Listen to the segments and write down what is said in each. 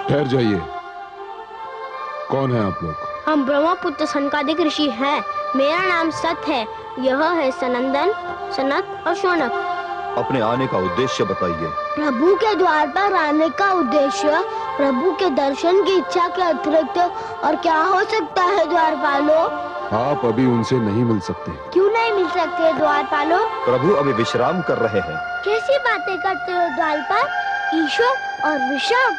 ठहर जाइए। कौन है आप लोग? हम ब्रह्मपुत्र सनकादिक ऋषि हैं। मेरा नाम सत है। यह है सनंदन, सनत और शौनक। अपने आने का उद्देश्य बताइए। प्रभु के द्वार पर आने का उद्देश्य प्रभु के दर्शन की इच्छा के अतिरिक्त और क्या हो सकता है द्वारपालो? आप अभी उनसे नहीं मिल सकते। क्यों नहीं मिल सकते द्वारपालो? प्रभु अभी विश्राम कर रहे हैं। कैसी बातें करते हो द्वारपाल? ईश्वर और विश्राम?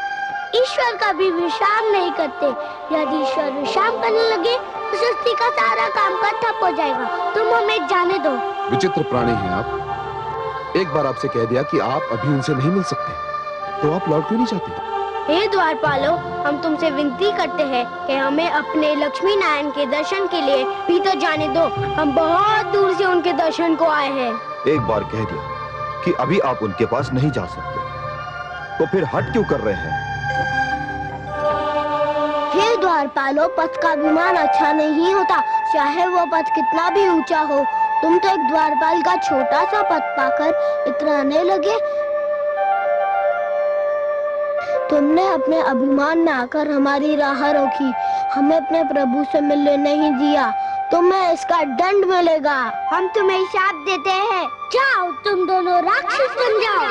ईश्वर कभी विश्राम नहीं करते। यदि ईश्वर विश्राम करने लगे तो सृष्टि का सारा काम ठप हो जाएगा। तुम हमें जाने दो। विचित्र प्राणी हैं आप। एक बार आपसे कह दिया कि आप अभी उनसे नहीं मिल सकते, तो आप लौट क्यों नहीं जाते? हे द्वारपालो, हम तुमसे विनती करते हैं कि हमें अपने लक्ष्मी नारायण के दर्शन के लिए भीतर जाने दो। हम बहुत दूर से उनके दर्शन को आए हैं। एक बार कह दिया कि अभी आप उनके पास नहीं जा सकते, तो फिर हट क्यों कर रहे हैं? हे द्वारपालो, पथ का विमान अच्छा नहीं होता, चाहे वो पथ कितना भी ऊंचा हो। तुम तो एक द्वारपाल का छोटा सा पथ पाकर इतराने लगे। तुमने अपने अभिमान में आकर हमारी राह रोकी, हमें अपने प्रभु से मिलने नहीं दिया। तुम्हें इसका दंड मिलेगा। हम तुम्हें शाप देते हैं। जाओ, तुम दोनों राक्षस बन जाओ।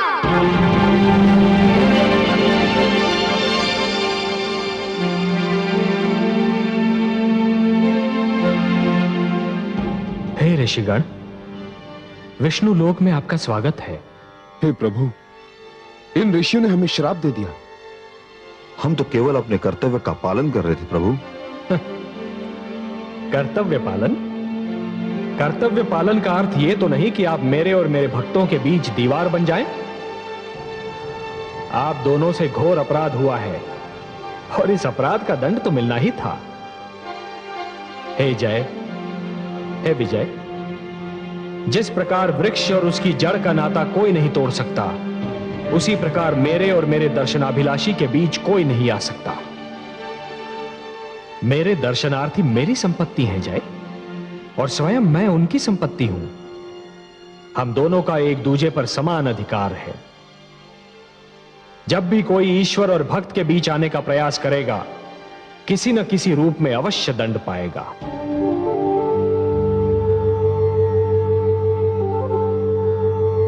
हे ऋषिगण, विष्णु लोक में आपका स्वागत है। हे प्रभु, इन ऋषियों ने हमें श्राप दे दिया। हम तो केवल अपने कर्तव्य का पालन कर रहे थे प्रभु। कर्तव्य पालन? कर्तव्य पालन का अर्थ यह तो नहीं कि आप मेरे और मेरे भक्तों के बीच दीवार बन जाएं। आप दोनों से घोर अपराध हुआ है और इस अपराध का दंड तो मिलना ही था। हे जय, हे विजय, जिस प्रकार वृक्ष और उसकी जड़ का नाता कोई नहीं तोड़ सकता, उसी प्रकार मेरे और मेरे दर्शनाभिलाषी के बीच कोई नहीं आ सकता। मेरे दर्शनार्थी मेरी संपत्ति हैं जय, और स्वयं मैं उनकी संपत्ति हूं। हम दोनों का एक दूजे पर समान अधिकार है। जब भी कोई ईश्वर और भक्त के बीच आने का प्रयास करेगा, किसी न किसी रूप में अवश्य दंड पाएगा।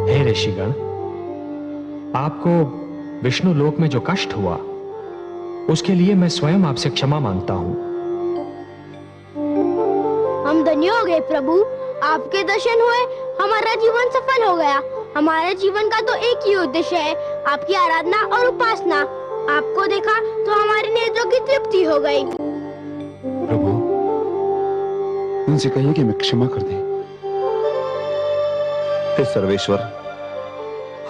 हे ऋषिगण, आपको विष्णु लोक में जो कष्ट हुआ, उसके लिए मैं स्वयं आपसे क्षमा मांगता हूं। हम धन्य हो गए प्रभु, आपके दर्शन हुए, हमारा जीवन सफल हो गया। हमारे जीवन का तो एक ही उद्देश्य है, आपकी आराधना और उपासना। आपको देखा तो हमारे नेत्रों की तृप्ति हो गई। प्रभु, उनसे कहिए कि मैं क्षमा कर दें। हे सर्वेश्वर,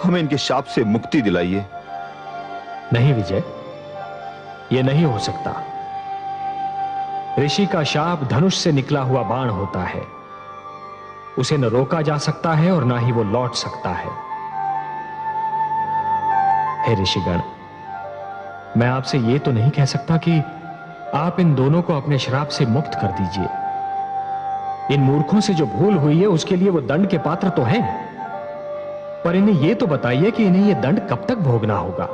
हमें इनके शाप से मुक्ति दिलाइए। नहीं विजय, यह नहीं हो सकता। ऋषि का शाप धनुष से निकला हुआ बाण होता है। उसे न रोका जा सकता है और ना ही वो लौट सकता है। हे ऋषिगण, मैं आपसे यह तो नहीं कह सकता कि आप इन दोनों को अपने श्राप से मुक्त कर दीजिए। इन मूर्खों से जो भूल हुई है उसके लिए वो दंड के पात्र तो हैं, पर इन्हें यह तो बताइए कि इन्हें यह दंड कब तक भोगना होगा।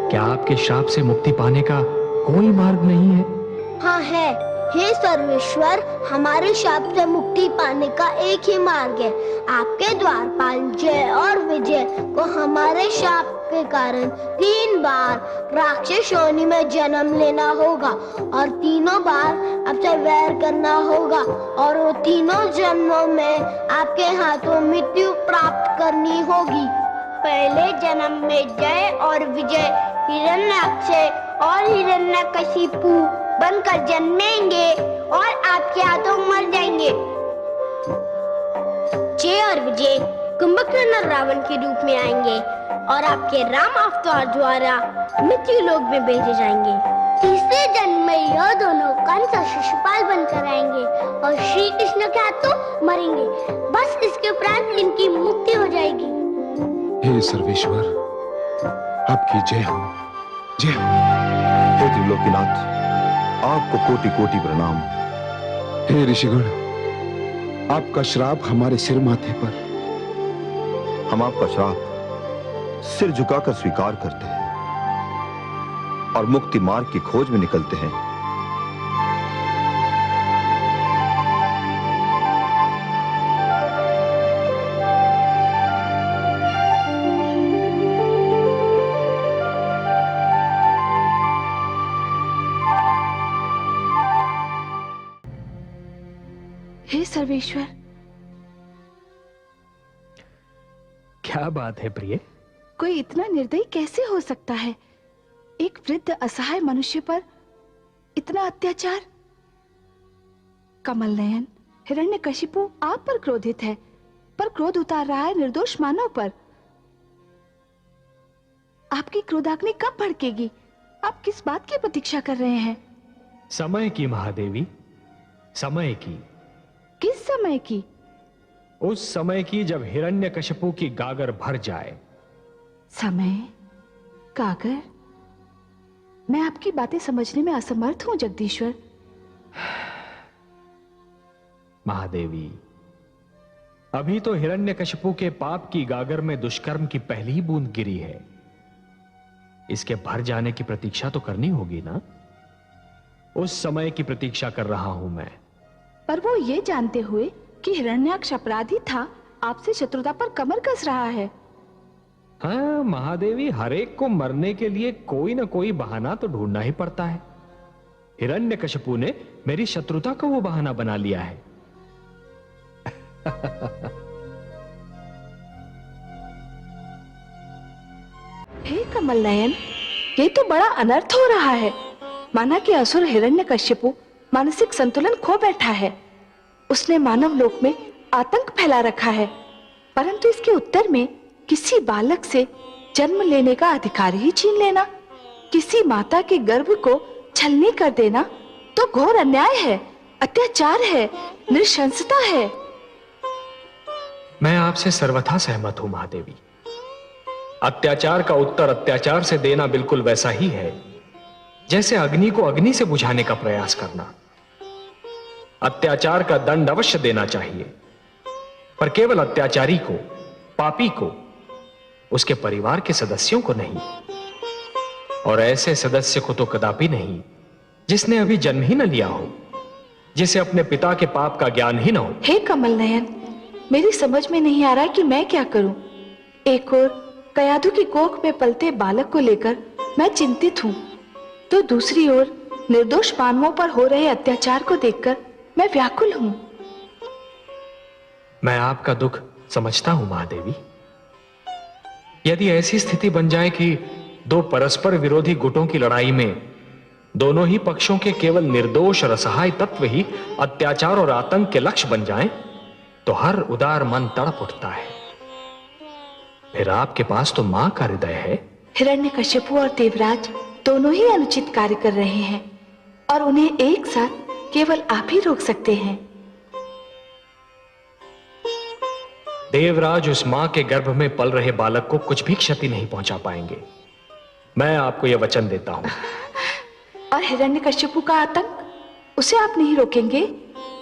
क्या आपके श्राप से मुक्ति पाने का कोई मार्ग नहीं है? हाँ है। हे सर्वेश्वर, हमारे शाप से मुक्ति पाने का एक ही मार्ग है। आपके द्वारपाल जय और विजय को हमारे शाप के कारण 3 बार राक्षस योनि में जन्म लेना होगा और तीनों बार आपसे वैर करना होगा, और वो तीनों जन्मों में आपके हाथों मृत्यु प्राप्त करनी होगी। पहले जन्म में जय और विजय हिरण्याक्ष और हिरण्यकशिपु बनकर जन्मेंगे और आपके हाथों मर जाएंगे। जय और विजय कुंभकर्ण रावण के रूप में आएंगे और आपके राम अवतार द्वारा मृत्यु लोक में भेजे जाएंगे। तीसरे जन्म में यह दोनों कंस और शिशुपाल बनकर आएंगे और श्री कृष्ण के हाथों मरेंगे। बस इसके उपरांत इनकी मुक्ति हो जाएगी। हे सर्वेश्वर, आपकी जय हो, जय हो। हे त्रिलोकीनाथ, आपको कोटि कोटि प्रणाम। हे ऋषिगण, आपका श्राप हमारे सिर माथे पर। हम आपका श्राप सिर झुकाकर स्वीकार करते हैं। और मुक्ति मार्ग की खोज में निकलते हैं। हे सर्वेश्वर, क्या बात है प्रिय? कोई इतना निर्दयी कैसे हो सकता है? एक वृद्ध असहाय मनुष्य पर इतना अत्याचार। कमल नयन, हिरण्यकशिपु आप पर क्रोधित है, पर क्रोध उतार रहा है निर्दोष मानव पर। आपकी क्रोधाग्नि कब भड़केगी? आप किस बात की प्रतीक्षा कर रहे हैं? समय की महादेवी, समय की। किस समय की? उस समय की जब हिरण्यकशिपु की गागर भर जाए। समय? गागर? मैं आपकी बातें समझने में असमर्थ हूं जगदीश्वर। महादेवी, अभी तो हिरण्यकशिपु के पाप की गागर में दुष्कर्म की पहली ही बूंद गिरी है। इसके भर जाने की प्रतीक्षा तो करनी होगी ना? उस समय की प्रतीक्षा कर रहा हूं मैं। पर वो ये जानते हुए कि हिरण्याक्ष अपराधी था, आपसे शत्रुता पर कमर कस रहा है। हाँ महादेवी, हरेक को मरने के लिए कोई ना कोई बहाना तो ढूंढना ही पड़ता है। हिरण्यकशिपु ने मेरी शत्रुता को वो बहाना बना लिया है। हे कमल नयन, ये तो बड़ा अनर्थ हो रहा है। माना कि असुर हिरण्यकशिपु मानसिक संतुलन खो बैठा है। उसने मानव लोक में आतंक फैला रखा है, परंतु इसके उत्तर में किसी बालक से जन्म लेने का अधिकार ही छीन लेना, किसी माता के गर्भ को छलनी कर देना तो घोर अन्याय है, अत्याचार है, नृशंसता है। मैं आपसे सर्वथा सहमत हूं महादेवी। अत्याचार का उत्तर अत्याचार से देना बिल्कुल वैसा ही है जैसे अग्नि को अग्नि से बुझाने का प्रयास करना। अत्याचार का दंड अवश्य देना चाहिए, पर केवल अत्याचारी को, पापी को, उसके परिवार के सदस्यों को नहीं। और ऐसे सदस्य को तो कदापि नहीं जिसने अभी जन्म ही न लिया हो, जिसे अपने पिता के पाप का ज्ञान ही न हो। हे कमल नयन, मेरी समझ में नहीं आ रहा कि मैं क्या करूं। एक ओर कयाधु की कोख में पलते बालक को लेकर मैं चिंतित हूं, तो दूसरी ओर निर्दोष मानवों पर हो रहे अत्याचार को देखकर मैं व्याकुल हूं। मैं आपका दुख समझता हूं महादेवी। यदि ऐसी स्थिति बन जाए कि दो परस्पर विरोधी गुटों की लड़ाई में दोनों ही पक्षों के केवल निर्दोष और असहाय तत्व ही अत्याचार और आतंक के लक्ष्य बन जाएं, तो हर उदार मन तड़प उठता है। फिर आपके पास तो मां का हृदय है। हिरण्यकशिपु और देवराज दोनों ही अनुचित कार्य कर रहे हैं और उन्हें एक साथ केवल आप ही रोक सकते हैं। देवराज उस मां के गर्भ में पल रहे बालक को कुछ भी क्षति नहीं पहुंचा पाएंगे। मैं आपको यह वचन देता हूं। और हिरण्यकशिपु का आतंक, उसे आप नहीं रोकेंगे?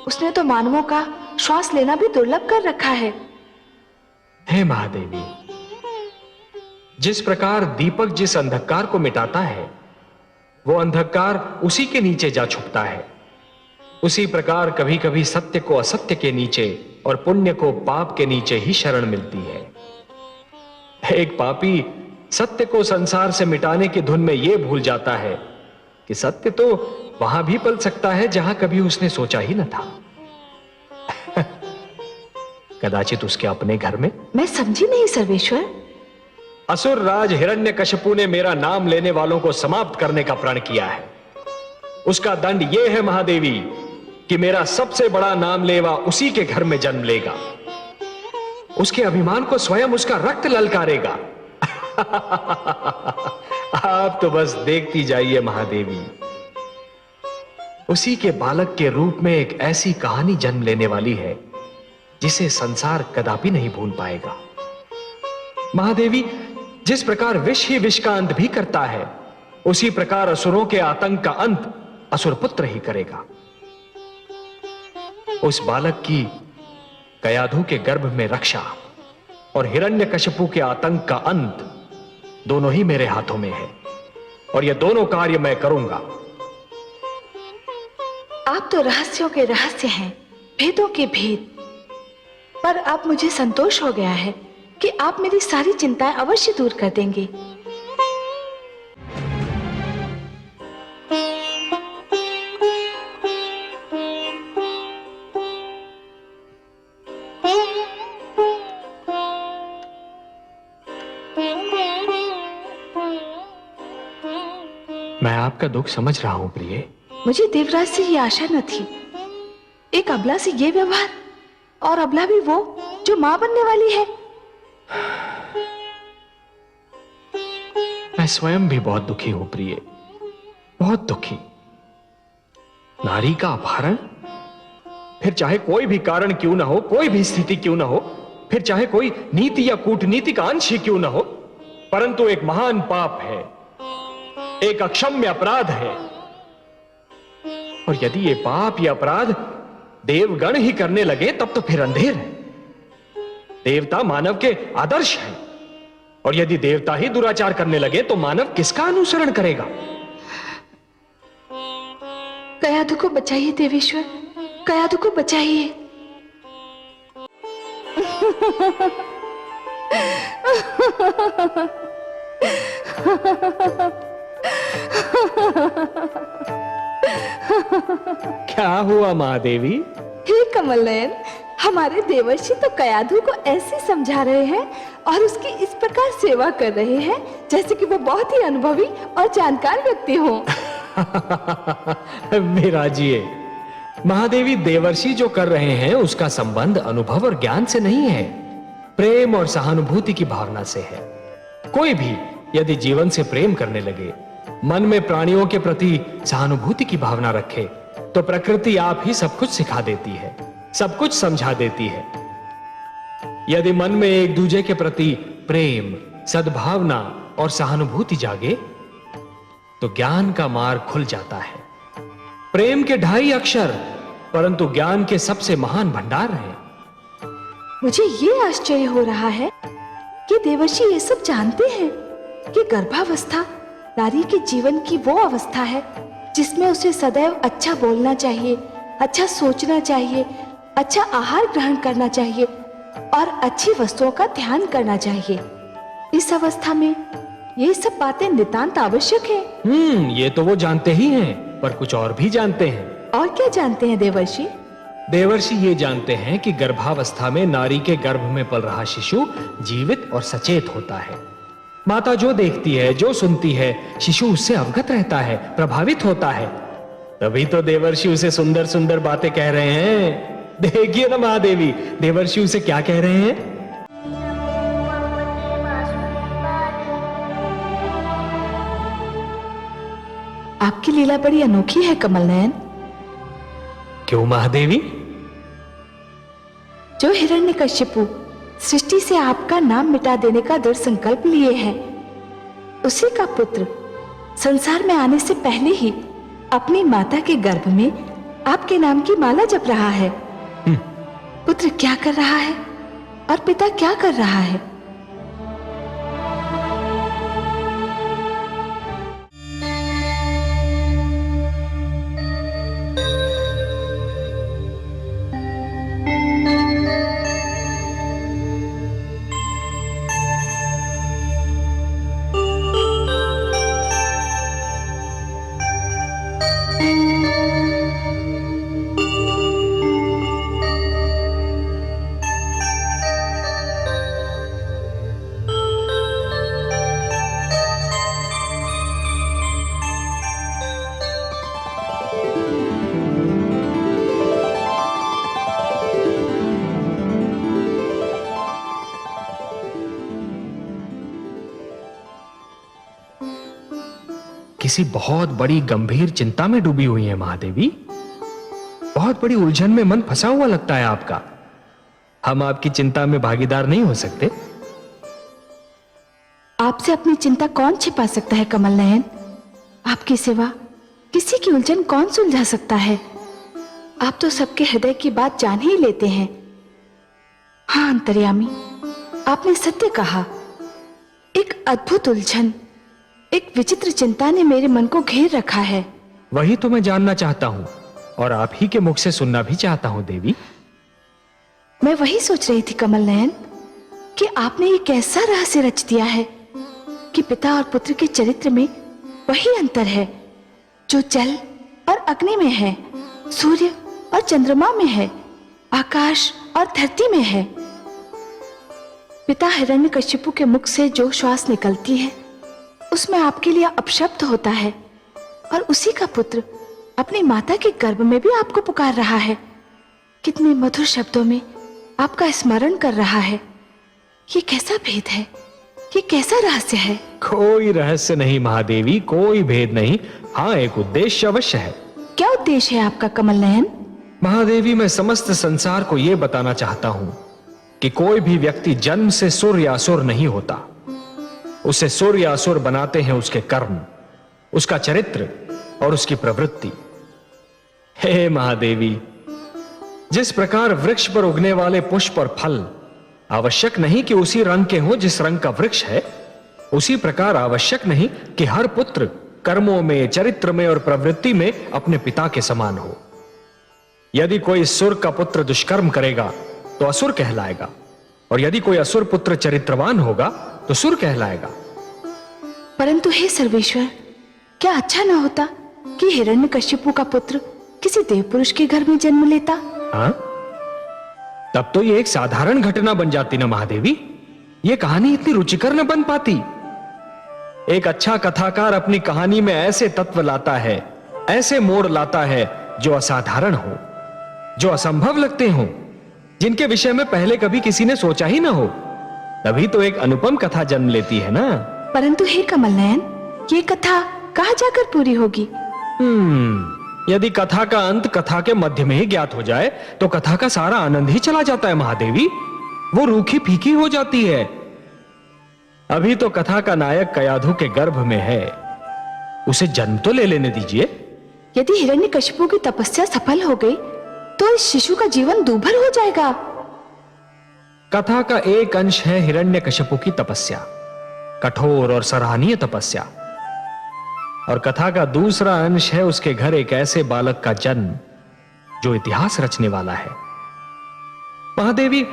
उसने तो मानवों का श्वास लेना भी दुर्लभ कर रखा है। हे महादेवी, जिस प्रकार दीपक जिस अंधकार को मिटाता है, वो अंधकार उसी के नीचे जा छुपता है, उसी प्रकार कभी कभी सत्य को असत्य के नीचे और पुण्य को पाप के नीचे ही शरण मिलती है। एक पापी सत्य को संसार से मिटाने की धुन में यह भूल जाता है कि सत्य तो वहां भी पल सकता है जहां कभी उसने सोचा ही न था। कदाचित उसके अपने घर में। मैं समझी नहीं सर्वेश्वर। असुर राज हिरण्यकशिपु ने मेरा नाम लेने वालों को समाप्त करने का प्रण किया है। उसका दंड यह है महादेवी कि मेरा सबसे बड़ा नाम लेवा उसी के घर में जन्म लेगा। उसके अभिमान को स्वयं उसका रक्त ललकारेगा। आप तो बस देखती जाइए महादेवी। उसी के बालक के रूप में एक ऐसी कहानी जन्म लेने वाली है जिसे संसार कदापि नहीं भूल पाएगा। महादेवी, जिस प्रकार विष ही विष का अंत भी करता है, उसी प्रकार असुरों के आतंक का अंत असुर पुत्र ही करेगा। उस बालक की कयाधु के गर्भ में रक्षा और हिरण्यकशिपु के आतंक का अंत दोनों ही मेरे हाथों में है। और ये दोनों कार्य मैं करूंगा। आप तो रहस्यों के रहस्य हैं, भेदों के भेद। पर अब मुझे संतोष हो गया है कि आप मेरी सारी चिंताएं अवश्य दूर कर देंगे। मैं आपका दुख समझ रहा हूं प्रिय। मुझे देवराज से ये आशा न थी। एक अबला से ये व्यवहार, और अबला भी वो जो मां बनने वाली है। मैं स्वयं भी बहुत दुखी हूं प्रिय, बहुत दुखी। नारी का अपहरण, फिर चाहे कोई भी कारण क्यों ना हो, कोई भी स्थिति क्यों ना हो, फिर चाहे कोई नीति या कूटनीति का अंश ही क्यों ना हो, परंतु एक महान पाप है, एक अक्षम्य अपराध है। और यदि ये पाप या अपराध देवगण ही करने लगे तब तो फिर अंधेर है। देवता मानव के आदर्श है, और यदि देवता ही दुराचार करने लगे तो मानव किसका अनुसरण करेगा? कयाधु को बचाइए देवेश्वर, कयाधु को बचाइए। क्या हुआ महादेवी? हे कमल नयन, हमारे देवर्षि तो कयाधु को ऐसे समझा रहे हैं और उसकी इस प्रकार सेवा कर रहे हैं जैसे कि वो बहुत ही अनुभवी और जानकार व्यक्ति हो। विराजिए, महादेवी देवर्षि जो कर रहे हैं उसका संबंध अनुभव और ज्ञान से नहीं है, प्रेम और सहानुभूति की भावना से है। कोई भी यदि जीवन से प्रेम करने लगे, मन में प्राणियों के प्रति सहानुभूति की भावना रखे, तो प्रकृति आप ही सब कुछ सिखा देती है, सब कुछ समझा देती है। यदि मन में एक दूसरे के प्रति प्रेम, सद्भावना और सहानुभूति जागे तो ज्ञान का मार्ग खुल जाता है। प्रेम के 2.5 अक्षर परंतु ज्ञान के सबसे महान भंडार हैं। मुझे ये आश्चर्य हो रहा है कि देवर्षि ये सब जानते हैं कि गर्भावस्था नारी के जीवन की वो अवस्था है जिसमें उसे सदैव अच्छा बोलना चाहिए, अच्छा सोचना चाहिए, अच्छा आहार ग्रहण करना चाहिए और अच्छी वस्तुओं का ध्यान करना चाहिए। इस अवस्था में ये सब बातें नितांत आवश्यक है। ये तो वो जानते ही हैं, पर कुछ और भी जानते हैं। और क्या जानते हैं देवर्षि? देवर्षि ये जानते हैं कि गर्भावस्था में नारी के गर्भ में पल रहा शिशु जीवित और सचेत होता है। माता जो देखती है, जो सुनती है, शिशु उससे अवगत रहता है, प्रभावित होता है। तभी तो देवर्षि उसे सुंदर सुंदर बातें कह रहे हैं। देखिए ना महादेवी, देवर्षि उसे क्या कह रहे हैं? आपकी लीला बड़ी अनोखी है कमल नयन। क्यों महादेवी? जो हिरण्यकश्यपु सृष्टि से आपका नाम मिटा देने का दृढ़ संकल्प लिए हैं, उसी का पुत्र संसार में आने से पहले ही अपनी माता के गर्भ में आपके नाम की माला जप रहा है। पुत्र क्या कर रहा है और पिता क्या कर रहा है? किसी बहुत बड़ी गंभीर चिंता में डूबी हुई है महादेवी। बहुत बड़ी उलझन में मन फंसा हुआ लगता है आपका। हम आपकी चिंता में भागीदार नहीं हो सकते? आपसे अपनी चिंता कौन छिपा सकता है कमल नयन? आपके सिवा किसी की उलझन कौन सुलझा सकता है? आप तो सबके हृदय की बात जान ही लेते हैं। हाँ अंतर्यामी, आपने सत्य कहा। एक अद्भुत उलझन, एक विचित्र चिंता ने मेरे मन को घेर रखा है। वही तो मैं जानना चाहता हूं और आप ही के मुख से सुनना भी चाहता हूं देवी। मैं वही सोच रही थी कमल नयन कि आपने ये कैसा रहस्य रच दिया है कि पिता और पुत्र के चरित्र में वही अंतर है जो जल और अग्नि में है, सूर्य और चंद्रमा में है, आकाश और धरती में है। पिता हिरण्यकशिपु के मुख से जो श्वास निकलती है उसमें आपके लिए अपशब्द होता है और उसी का पुत्र अपनी माता के गर्भ में भी आपको पुकार रहा है, कितने मधुर शब्दों में आपका स्मरण कर रहा है। ये कैसा भेद है, ये कैसा रहस्य है? कोई रहस्य नहीं महादेवी, कोई भेद नहीं। हाँ, एक उद्देश्य अवश्य है। क्या उद्देश्य है आपका कमल नयन? महादेवी, मैं समस्त संसार को यह बताना चाहता हूं कि कोई भी व्यक्ति जन्म से सुर या असुर नहीं होता। उसे सुर या असुर बनाते हैं उसके कर्म, उसका चरित्र और उसकी प्रवृत्ति। हे महादेवी, जिस प्रकार वृक्ष पर उगने वाले पुष्प और फल आवश्यक नहीं कि उसी रंग के हों जिस रंग का वृक्ष है, उसी प्रकार आवश्यक नहीं कि हर पुत्र कर्मों में, चरित्र में और प्रवृत्ति में अपने पिता के समान हो। यदि कोई सुर का पुत्र दुष्कर्म करेगा तो असुर कहलाएगा, और यदि कोई असुर पुत्र चरित्रवान होगा तो सुर कहलाएगा। परंतु हे सर्वेश्वर, क्या अच्छा ना होता कि हिरण्यकशिपु का पुत्र किसी देव पुरुष के घर में जन्म लेता? हाँ, तब तो ये एक साधारण घटना बन जाती ना महादेवी। ये कहानी इतनी रुचिकर न बन पाती। एक अच्छा कथाकार अपनी कहानी में ऐसे तत्व लाता है, ऐसे मोड़ लाता है जो असाधारण हो, जो असंभव लगते हो, जिनके विषय में पहले कभी किसी ने सोचा ही ना हो। तभी तो एक अनुपम कथा जन्म लेती है ना। परंतु हे कमल नयन, ये कथा कहाँ जाकर पूरी होगी? यदि कथा का अंत कथा के मध्य में ही ज्ञात हो जाए तो कथा का सारा आनंद ही चला जाता है महादेवी। वो रूखी फीकी हो जाती है। अभी तो कथा का नायक कयाधु के गर्भ में है, उसे जन्म तो ले लेने दीजिए। यदि हिरण्यकशिपु की तपस्या सफल हो गई तो इस शिशु का जीवन दूभर हो जाएगा। कथा का एक अंश है हिरण्यकशिपु की तपस्या, कठोर और सराहनीय तपस्या, और कथा का दूसरा अंश है उसके घर एक ऐसे बालक का जन्म जो इतिहास रचने वाला है। महादेवी,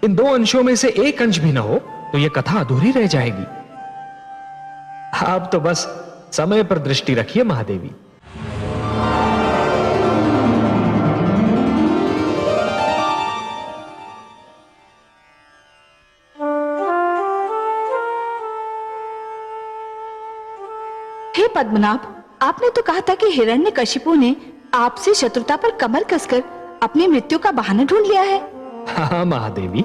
इन दो अंशों में से एक अंश भी ना हो तो यह कथा अधूरी रह जाएगी। आप तो बस समय पर दृष्टि रखिए महादेवी। हे पद्मनाभ, आपने तो कहा था कि हिरण्यकशिपु ने आपसे शत्रुता पर कमर कसकर अपनी मृत्यु का बहाना ढूंढ लिया है। हाँ महादेवी,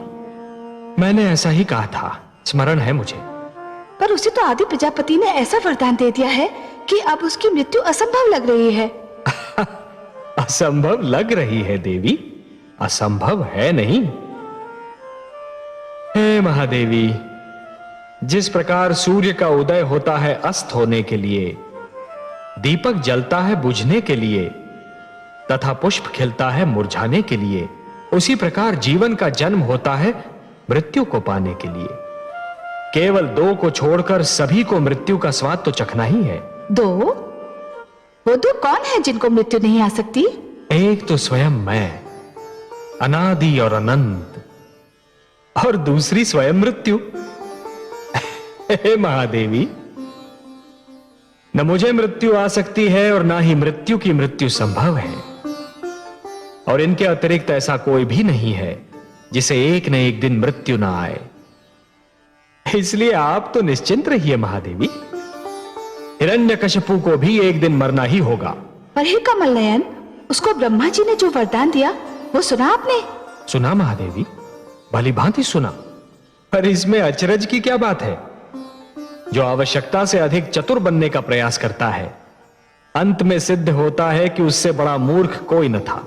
मैंने ऐसा ही कहा था, स्मरण है मुझे। पर उसे तो आदि प्रजापति ने ऐसा वरदान दे दिया है कि अब उसकी मृत्यु असंभव लग रही है। असंभव लग रही है देवी, असंभव है नहीं। हे महादेवी, जिस प्रकार सूर्य का उदय होता है अस्त होने के लिए, दीपक जलता है बुझने के लिए, तथा पुष्प खिलता है मुरझाने के लिए, उसी प्रकार जीवन का जन्म होता है मृत्यु को पाने के लिए। केवल दो को छोड़कर सभी को मृत्यु का स्वाद तो चखना ही है। दो? वो दो कौन है जिनको मृत्यु नहीं आ सकती? एक तो स्वयं मैं, अनादि और अनंत, और दूसरी स्वयं मृत्यु। हे महादेवी, न मुझे मृत्यु आ सकती है और ना ही मृत्यु की मृत्यु संभव है, और इनके अतिरिक्त ऐसा कोई भी नहीं है जिसे एक न एक दिन मृत्यु ना आए। इसलिए आप तो निश्चिंत रहिए महादेवी, हिरण्यकशिपु को भी एक दिन मरना ही होगा। पर हे कमल नयन, उसको ब्रह्मा जी ने जो वरदान दिया वो सुना आपने? सुना महादेवी, भली भांति सुना। पर इसमें अचरज की क्या बात है? जो आवश्यकता से अधिक चतुर बनने का प्रयास करता है, अंत में सिद्ध होता है कि उससे बड़ा मूर्ख कोई न था।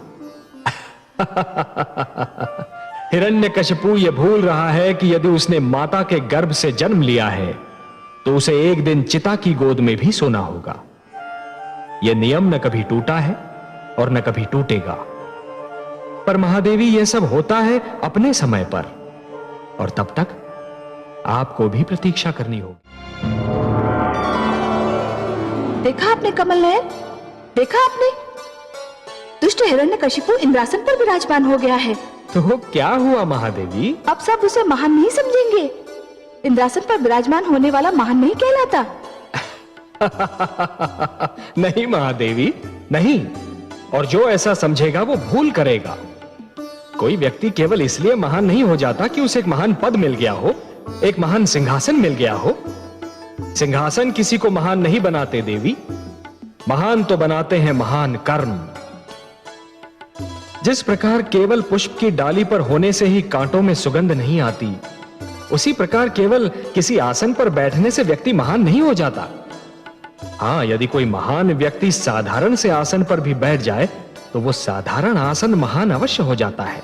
हिरण्यकशिपु यह भूल रहा है कि यदि उसने माता के गर्भ से जन्म लिया है तो उसे एक दिन चिता की गोद में भी सोना होगा। यह नियम न कभी टूटा है और न कभी टूटेगा। पर महादेवी, यह सब होता है अपने समय पर, और तब तक आपको भी प्रतीक्षा करनी होगी। देखा आपने कमल नयन, देखा आपने? दुष्ट हिरण्यकशिपु इंद्रासन पर विराजमान हो गया है। तो क्या हुआ महादेवी? अब सब उसे महान नहीं समझेंगे। इंद्रासन पर विराजमान होने वाला महान नहीं कहलाता। नहीं महादेवी, नहीं। और जो ऐसा समझेगा वो भूल करेगा। कोई व्यक्ति केवल इसलिए महान नहीं हो जाता कि उसे एक महान पद मिल गया हो, एक महान सिंहासन मिल गया हो। सिंहासन किसी को महान नहीं बनाते देवी, महान तो बनाते हैं महान कर्म। जिस प्रकार केवल पुष्प की डाली पर होने से ही कांटों में सुगंध नहीं आती, उसी प्रकार केवल किसी आसन पर बैठने से व्यक्ति महान नहीं हो जाता। हाँ, यदि कोई महान व्यक्ति साधारण से आसन पर भी बैठ जाए तो वो साधारण आसन महान अवश्य हो जाता है।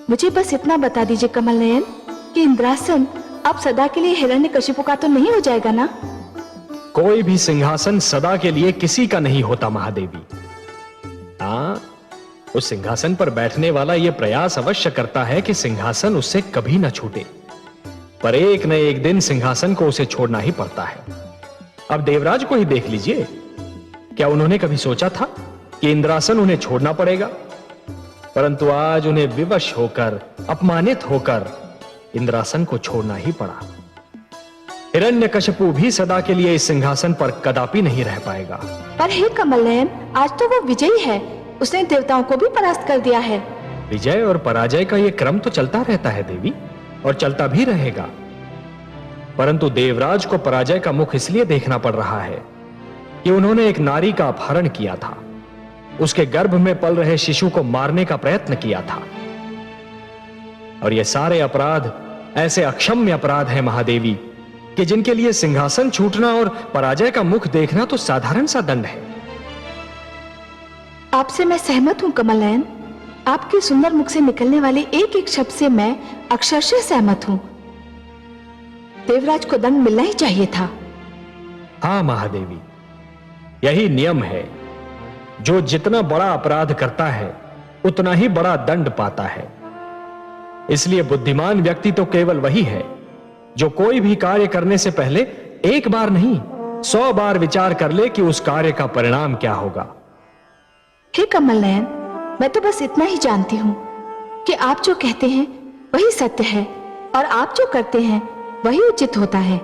मुझे बस इतना बता दीजिए कमल नयन कि इंद्रासन अब सदा के लिए हिरण्यकशिपु का तो नहीं हो जाएगा ना? कोई भी सिंहासन सदा के लिए किसी का नहीं होता महादेवी। हाँ, उस सिंहासन पर बैठने वाला यह प्रयास अवश्य करता है कि सिंहासन उससे कभी ना छूटे, पर एक न एक दिन सिंहासन को उसे छोड़ना ही पड़ता है। अब देवराज को ही देख लीजिए, क्या उन्होंने कभी सोचा था कि इंद्रासन उन्हें छोड़ना पड़ेगा? परंतु आज उन्हें विवश होकर, अपमानित होकर इंद्रासन को छोड़ना ही पड़ा। हिरण्यकशिपु भी सदा के लिए इस सिंहासन पर कदापि नहीं रह पाएगा। पर हे कमल नयन, आज तो वो विजयी है, उसने देवताओं को भी परास्त कर दिया है। विजय और पराजय का यह क्रम तो चलता रहता है देवी, और चलता भी रहेगा। परंतु देवराज को पराजय का मुख इसलिए देखना पड़ रहा है कि उन्होंने एक नारी का अपहरण किया था, उसके गर्भ में पल रहे शिशु को मारने का प्रयत्न किया था। और ये सारे अपराध ऐसे अक्षम्य अपराध हैं महादेवी कि जिनके लिए सिंहासन छूटना और पराजय का मुख देखना तो साधारण सा दंड है। आपसे मैं सहमत हूं कमल नयन, आपके सुंदर मुख से निकलने वाले एक एक शब्द से मैं अक्षरशः सहमत हूं। देवराज को दंड मिलना ही चाहिए था। हाँ महादेवी, यही नियम है। जो जितना बड़ा अपराध करता है उतना ही बड़ा दंड पाता है। इसलिए बुद्धिमान व्यक्ति तो केवल वही है जो कोई भी कार्य करने से पहले एक बार नहीं 100 बार विचार कर ले कि उस कार्य का परिणाम क्या होगा। हे कमल नयन, मैं तो बस इतना ही जानती हूं कि आप जो कहते हैं वही सत्य है और आप जो करते हैं वही उचित होता है।